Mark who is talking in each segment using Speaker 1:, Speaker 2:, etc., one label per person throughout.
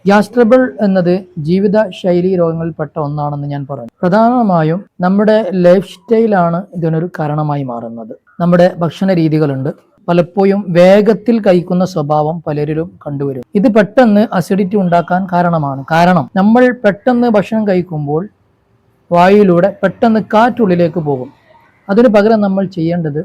Speaker 1: Gas trouble എന്നത് ജീവിത ശൈലി രോഗങ്ങളിൽപ്പെട്ട ഒന്നാണെന്ന് ഞാൻ പറഞ്ഞു. പ്രധാനമായും നമ്മുടെ ലൈഫ് സ്റ്റൈലാണ് ഇതിനൊരു കാരണമായി മാറുന്നത്. നമ്മുടെ ഭക്ഷണ രീതികളുണ്ട്. പലപ്പോഴും വേഗത്തിൽ കഴിക്കുന്ന സ്വഭാവം പലരിലും കണ്ടുവരും. ഇത് പെട്ടെന്ന് അസിഡിറ്റി ഉണ്ടാക്കാൻ കാരണമാണ്. കാരണം നമ്മൾ പെട്ടെന്ന് ഭക്ഷണം കഴിക്കുമ്പോൾ വായുവിലൂടെ പെട്ടെന്ന് കാറ്റുള്ളിലേക്ക് പോകും. അതിനു പകരം നമ്മൾ ചെയ്യേണ്ടത്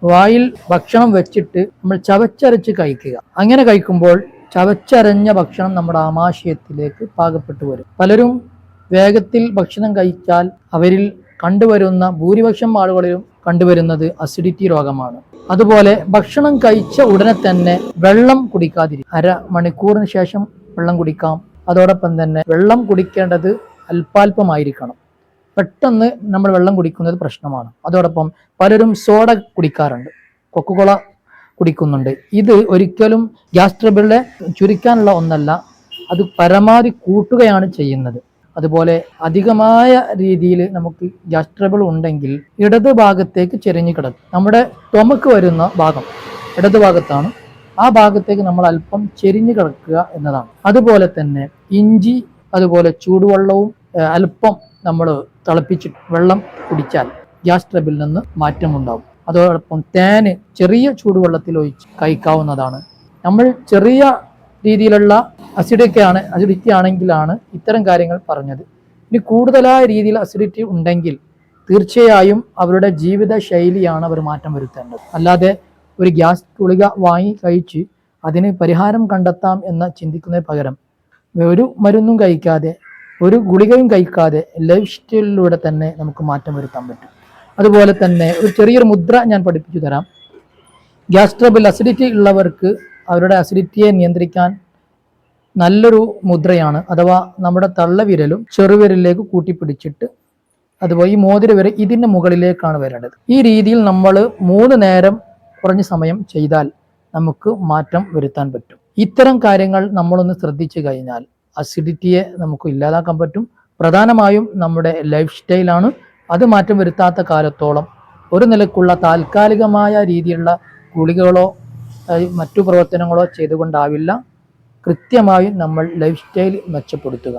Speaker 1: വായിൽ ഭക്ഷണം വെച്ചിട്ട് നമ്മൾ ചവച്ചരച്ച് കഴിക്കുക. അങ്ങനെ കഴിക്കുമ്പോൾ ചവച്ചരഞ്ഞ ഭക്ഷണം നമ്മുടെ ആമാശയത്തിലേക്ക് പാകപ്പെട്ടു വരും. പലരും വേഗത്തിൽ ഭക്ഷണം കഴിച്ചാൽ അവരിൽ കണ്ടുവരുന്ന ഭൂരിപക്ഷം ആളുകളിലും കണ്ടുവരുന്നത് അസിഡിറ്റി രോഗമാണ്. അതുപോലെ ഭക്ഷണം കഴിച്ച ഉടനെ തന്നെ വെള്ളം കുടിക്കാതിരിക്കും. അരമണിക്കൂറിന് ശേഷം വെള്ളം കുടിക്കാം. അതോടൊപ്പം തന്നെ വെള്ളം കുടിക്കേണ്ടത് അല്പാൽപമായിരിക്കണം. പെട്ടെന്ന് നമ്മൾ വെള്ളം കുടിക്കുന്നത് പ്രശ്നമാണ്. അതോടൊപ്പം പലരും സോഡ കുടിക്കാറുണ്ട്, കൊക്കക്കോള കുടിക്കുന്നുണ്ട്. ഇത് ഒരിക്കലും ഗ്യാസ് ട്രബിളിനെ ചുരുക്കാനുള്ള ഒന്നല്ല, അത് പരമാവധി കൂട്ടുകയാണ് ചെയ്യുന്നത്. അതുപോലെ അധികമായ രീതിയിൽ നമുക്ക് ഗ്യാസ് ട്രബിൾ ഉണ്ടെങ്കിൽ ഇടത് ഭാഗത്തേക്ക് ചെരിഞ്ഞു കിടക്കും. നമ്മുടെ തൊമക്ക് വരുന്ന ഭാഗം ഇടത് ഭാഗത്താണ്. ആ ഭാഗത്തേക്ക് നമ്മൾ അല്പം ചെരിഞ്ഞു കിടക്കുക എന്നതാണ്. അതുപോലെ തന്നെ ഇഞ്ചി, അതുപോലെ ചൂടുവെള്ളവും അല്പം നമ്മൾ തിളപ്പിച്ചിട്ട് വെള്ളം കുടിച്ചാൽ ഗ്യാസ് ട്രബിളിൽ നിന്ന് മാറ്റമുണ്ടാകും. അതോടൊപ്പം തേന് ചെറിയ ചൂടുവെള്ളത്തിൽ ഒഴിച്ച് കഴിക്കാവുന്നതാണ്. നമ്മൾ ചെറിയ രീതിയിലുള്ള അസിഡിറ്റി ആണെങ്കിലാണ് ഇത്തരം കാര്യങ്ങൾ പറഞ്ഞത്. ഇനി കൂടുതലായ രീതിയിൽ അസിഡിറ്റി ഉണ്ടെങ്കിൽ തീർച്ചയായും അവരുടെ ജീവിത ശൈലിയാണ് അവർ മാറ്റം വരുത്തേണ്ടത്. അല്ലാതെ ഒരു ഗ്യാസ് ഗുളിക വാങ്ങി കഴിച്ച് അതിന് പരിഹാരം കണ്ടെത്താം എന്ന് ചിന്തിക്കുന്നതിന് പകരം ഒരു മരുന്നും കഴിക്കാതെ, ഒരു ഗുളികയും കഴിക്കാതെ ലൈഫ് സ്റ്റൈലിലൂടെ തന്നെ നമുക്ക് മാറ്റം വരുത്താൻ പറ്റും. അതുപോലെ തന്നെ ഒരു ചെറിയൊരു മുദ്ര ഞാൻ പഠിപ്പിച്ചു തരാം. ഗ്യാസ് ട്രബിൾ അസിഡിറ്റി ഉള്ളവർക്ക് അവരുടെ അസിഡിറ്റിയെ നിയന്ത്രിക്കാൻ നല്ലൊരു മുദ്രയാണ്. അഥവാ നമ്മുടെ തള്ളവിരലും ചെറുവിരലിലേക്ക് കൂട്ടിപ്പിടിച്ചിട്ട് അതുപോലെ ഈ മോതിരവിരൽ ഇതിൻ്റെ മുകളിലേക്കാണ് വരേണ്ടത്. ഈ രീതിയിൽ നമ്മൾ 3 നേരം കുറഞ്ഞ സമയം ചെയ്താൽ നമുക്ക് മാറ്റം വരുത്താൻ പറ്റും. ഇത്തരം കാര്യങ്ങൾ നമ്മളൊന്ന് ശ്രദ്ധിച്ചു കഴിഞ്ഞാൽ അസിഡിറ്റിയെ നമുക്ക് ഇല്ലാതാക്കാൻ പറ്റും. പ്രധാനമായും നമ്മുടെ ലൈഫ് സ്റ്റൈലാണ്. അത് മാറ്റം വരുത്താത്ത കാലത്തോളം ഒരു നിലക്കുള്ള താൽക്കാലികമായ രീതിയിലുള്ള ഗുളികകളോ മറ്റു പ്രവർത്തനങ്ങളോ ചെയ്തുകൊണ്ടാവില്ല. കൃത്യമായും നമ്മൾ ലൈഫ് സ്റ്റൈൽ മെച്ചപ്പെടുത്തുക.